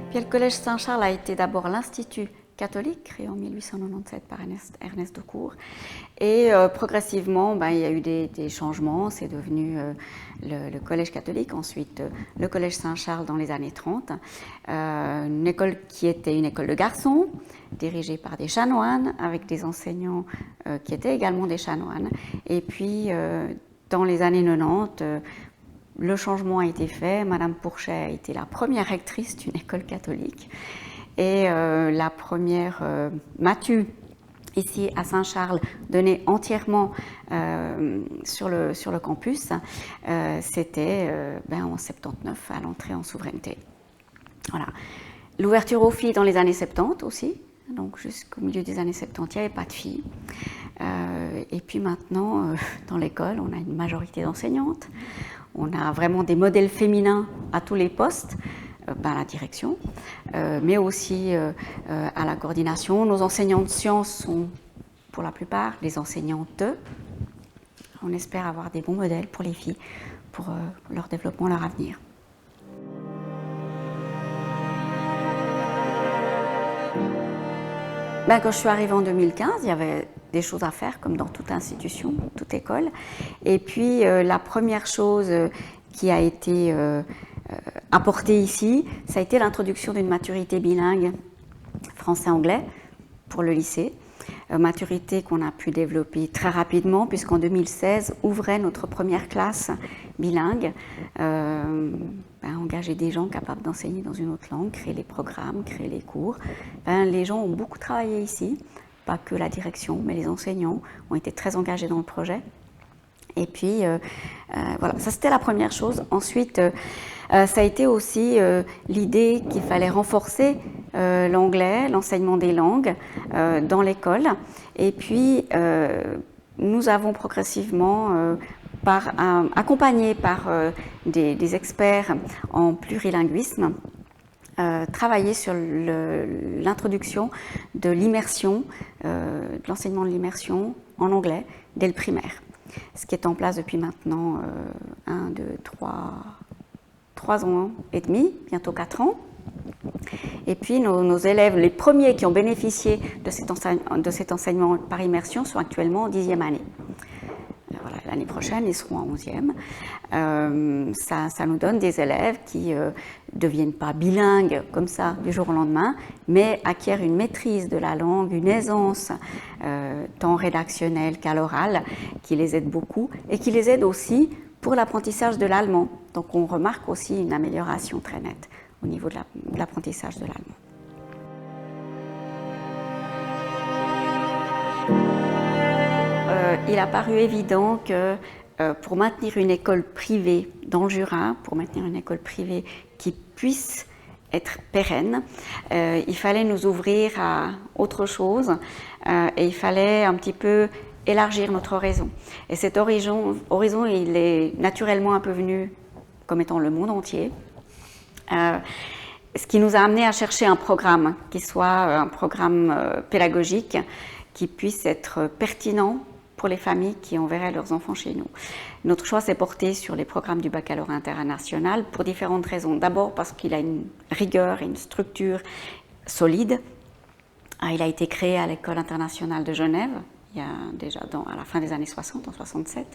Puis le Collège Saint-Charles a été d'abord l'Institut catholique, créé en 1897 par Ernest Decour. Et progressivement, il y a eu des changements. C'est devenu le Collège catholique, ensuite le Collège Saint-Charles dans les années 30. Une école qui était une école de garçons, dirigée par des chanoines, avec des enseignants qui étaient également des chanoines. Et puis, dans les années 90, le changement a été fait. Madame Pourchet a été la première rectrice d'une école catholique. Et la première Mathieu, ici à Saint-Charles, donnée entièrement sur le campus, c'était en 79, à l'entrée en souveraineté. Voilà. L'ouverture aux filles dans les années 70 aussi, donc jusqu'au milieu des années 70, il n'y avait pas de filles. Et puis maintenant, dans l'école, on a une majorité d'enseignantes. On a vraiment des modèles féminins à tous les postes, à la direction, mais aussi à la coordination. Nos enseignants de sciences sont, pour la plupart, les enseignantes. On espère avoir des bons modèles pour les filles, pour leur développement, leur avenir. Quand je suis arrivée en 2015, il y avait des choses à faire, comme dans toute institution, toute école. Et puis, la première chose qui a été apportée ici, ça a été l'introduction d'une maturité bilingue français-anglais pour le lycée. Maturité qu'on a pu développer très rapidement, puisqu'en 2016, ouvrait notre première classe bilingue. Engager des gens capables d'enseigner dans une autre langue, créer les programmes, créer les cours. Les gens ont beaucoup travaillé ici, pas que la direction, mais les enseignants ont été très engagés dans le projet. Et puis, voilà, ça c'était la première chose. Ensuite, ça a été aussi l'idée qu'il fallait renforcer l'anglais, l'enseignement des langues dans l'école. Et puis, nous avons progressivement, accompagnés par des experts en plurilinguisme, travaillé sur l'introduction de l'immersion, de l'enseignement de l'immersion en anglais dès le primaire. Ce qui est en place depuis maintenant 3 ans et demi, bientôt 4 ans. Et puis nos élèves, les premiers qui ont bénéficié de cet enseignement par immersion, sont actuellement en 10e année. Voilà, l'année prochaine, ils seront en 11e. Ça nous donne des élèves qui ne deviennent pas bilingues comme ça du jour au lendemain, mais acquièrent une maîtrise de la langue, une aisance tant rédactionnelle qu'à l'oral, qui les aide beaucoup et qui les aide aussi pour l'apprentissage de l'allemand. Donc on remarque aussi une amélioration très nette au niveau de l'apprentissage de l'allemand. Il a paru évident que pour maintenir une école privée dans le Jura, pour maintenir une école privée qui puisse être pérenne, il fallait nous ouvrir à autre chose et il fallait un petit peu élargir notre horizon. Et cet horizon, il est naturellement un peu venu comme étant le monde entier. Ce qui nous a amené à chercher un programme qui soit un programme pédagogique qui puisse être pertinent pour les familles qui enverraient leurs enfants chez nous. Notre choix s'est porté sur les programmes du baccalauréat international pour différentes raisons. D'abord parce qu'il a une rigueur et une structure solide. Il a été créé à l'École internationale de Genève, il y a déjà à la fin des années 60, en 67.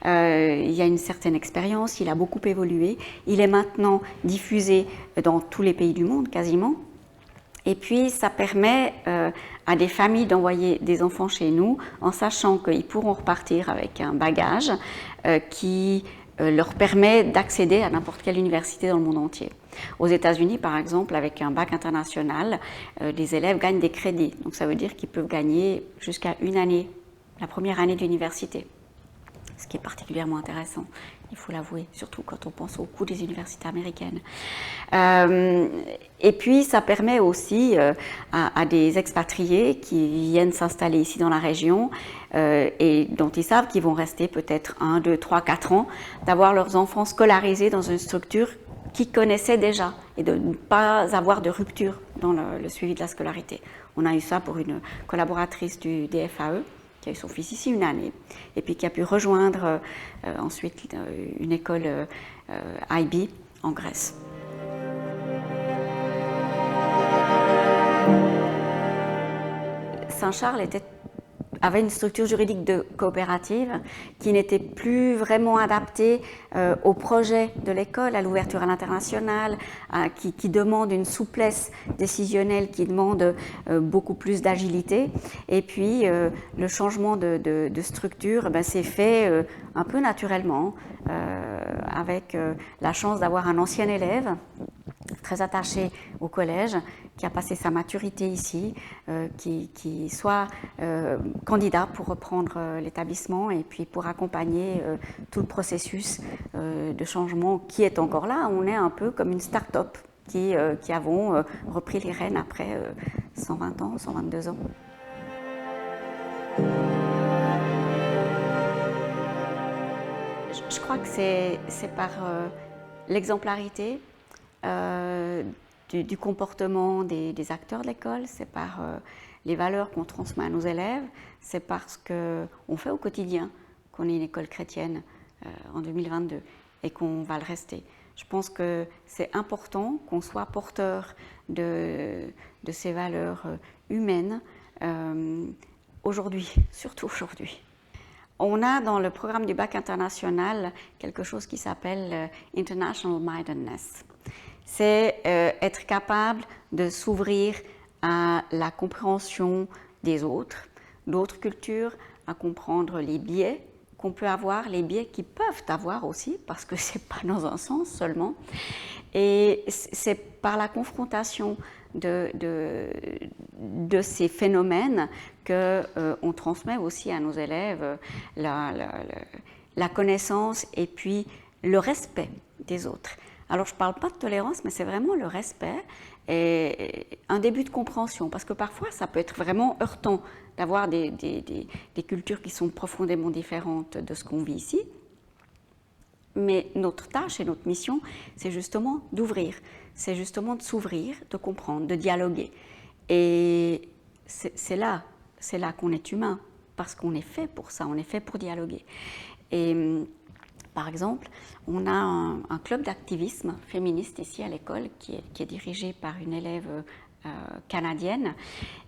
Il y a une certaine expérience, il a beaucoup évolué. Il est maintenant diffusé dans tous les pays du monde, quasiment. Et puis, ça permet à des familles d'envoyer des enfants chez nous en sachant qu'ils pourront repartir avec un bagage qui leur permet d'accéder à n'importe quelle université dans le monde entier. Aux États-Unis, par exemple, avec un bac international, les élèves gagnent des crédits. Donc, ça veut dire qu'ils peuvent gagner jusqu'à une année, la première année d'université, ce qui est particulièrement intéressant. Il faut l'avouer, surtout quand on pense au coût des universités américaines. Et puis, ça permet aussi à des expatriés qui viennent s'installer ici dans la région et dont ils savent qu'ils vont rester peut-être 1, 2, 3, 4 ans, d'avoir leurs enfants scolarisés dans une structure qu'ils connaissaient déjà et de ne pas avoir de rupture dans le suivi de la scolarité. On a eu ça pour une collaboratrice du DFAE, qui a eu son fils ici une année, et puis qui a pu rejoindre ensuite une école IB en Grèce. Saint-Charles avait une structure juridique de coopérative qui n'était plus vraiment adaptée au projet de l'école, à l'ouverture à l'international, qui demande une souplesse décisionnelle, qui demande beaucoup plus d'agilité. Et puis, le changement de structure s'est fait un peu naturellement, avec la chance d'avoir un ancien élève très attaché au collège, qui a passé sa maturité ici, qui soit candidat pour reprendre l'établissement et puis pour accompagner tout le processus de changement qui est encore là. On est un peu comme une start-up qui avons repris les rênes après 120 ans, 122 ans. Je crois que c'est par l'exemplarité du comportement des acteurs de l'école, c'est par les valeurs qu'on transmet à nos élèves, c'est parce qu'on fait au quotidien qu'on est une école chrétienne en 2022 et qu'on va le rester. Je pense que c'est important qu'on soit porteur de ces valeurs humaines aujourd'hui, surtout aujourd'hui. On a dans le programme du bac international quelque chose qui s'appelle International Mindedness. C'est être capable de s'ouvrir à la compréhension des autres, d'autres cultures, à comprendre les biais qu'on peut avoir, les biais qu'ils peuvent avoir aussi, parce que ce n'est pas dans un sens seulement. Et c'est par la confrontation de ces phénomènes qu'on transmet aussi à nos élèves la connaissance et puis le respect des autres. Alors je ne parle pas de tolérance, mais c'est vraiment le respect et un début de compréhension, parce que parfois ça peut être vraiment heurtant d'avoir des cultures qui sont profondément différentes de ce qu'on vit ici. Mais notre tâche et notre mission, c'est justement d'ouvrir, c'est justement de s'ouvrir, de comprendre, de dialoguer. Et c'est là qu'on est humain, parce qu'on est fait pour ça, on est fait pour dialoguer. Et par exemple, on a un club d'activisme féministe ici à l'école qui est dirigé par une élève canadienne,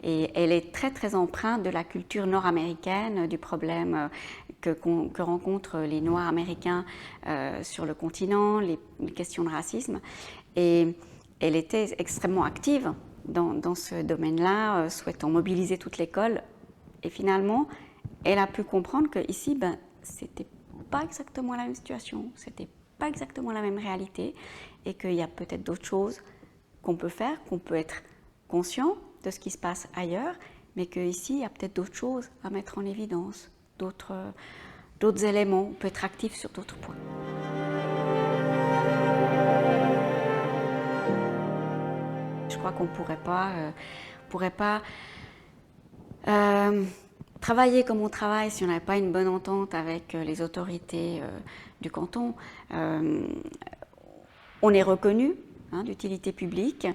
et elle est très très empreinte de la culture nord-américaine, du problème que rencontrent les Noirs américains sur le continent, les questions de racisme, et elle était extrêmement active dans ce domaine-là, souhaitant mobiliser toute l'école, et finalement elle a pu comprendre qu'ici c'était pas exactement la même situation, c'était pas exactement la même réalité, et qu'il y a peut-être d'autres choses qu'on peut faire, qu'on peut être conscient de ce qui se passe ailleurs, mais qu'ici, il y a peut-être d'autres choses à mettre en évidence, d'autres éléments, on peut être actif sur d'autres points. Je crois qu'on ne pourrait pas travailler comme on travaille si on n'avait pas une bonne entente avec les autorités du canton. On est reconnu d'utilité publique.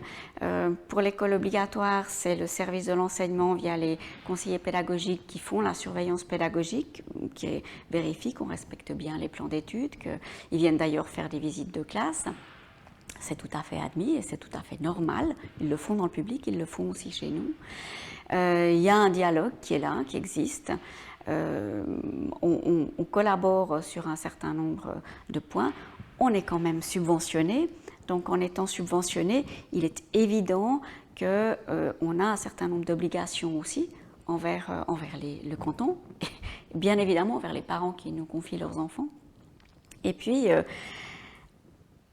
Pour l'école obligatoire, c'est le service de l'enseignement via les conseillers pédagogiques qui font la surveillance pédagogique, qui vérifient qu'on respecte bien les plans d'études, qu'ils viennent d'ailleurs faire des visites de classe. C'est tout à fait admis et c'est tout à fait normal. Ils le font dans le public, ils le font aussi chez nous. Il y a un dialogue qui est là, qui existe. On collabore sur un certain nombre de points. On est quand même subventionné. Donc en étant subventionné, il est évident qu'on a un certain nombre d'obligations aussi envers le canton, et bien évidemment envers les parents qui nous confient leurs enfants. Et puis,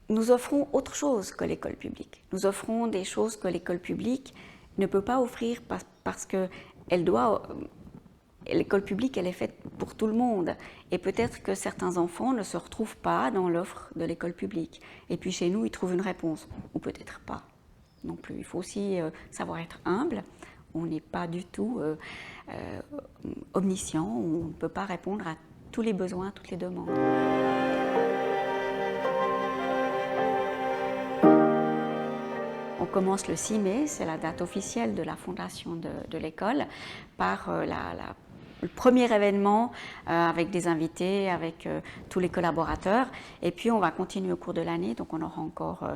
nous offrons autre chose que l'école publique. Nous offrons des choses que l'école publique ne peut pas offrir parce que l'école publique, elle est faite pour tout le monde. Et peut-être que certains enfants ne se retrouvent pas dans l'offre de l'école publique. Et puis chez nous, ils trouvent une réponse. Ou peut-être pas non plus. Il faut aussi savoir être humble. On n'est pas du tout omniscient. On ne peut pas répondre à tous les besoins, à toutes les demandes. On commence le 6 mai, c'est la date officielle de la fondation de l'école, par le premier événement avec des invités, avec tous les collaborateurs. Et puis on va continuer au cours de l'année, donc on aura encore,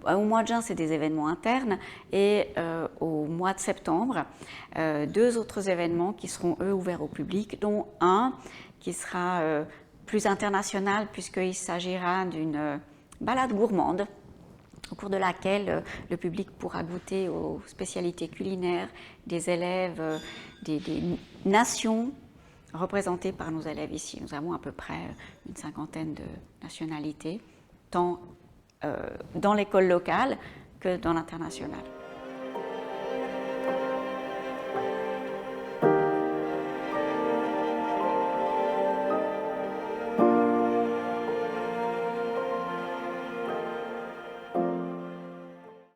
au mois de juin c'est des événements internes et au mois de septembre, 2 autres événements qui seront eux ouverts au public, dont un qui sera plus international puisqu'il s'agira d'une balade gourmande au cours de laquelle le public pourra goûter aux spécialités culinaires des élèves des nations représentées par nos élèves ici. Nous avons à peu près une 50aine de nationalités, tant dans l'école locale que dans l'international.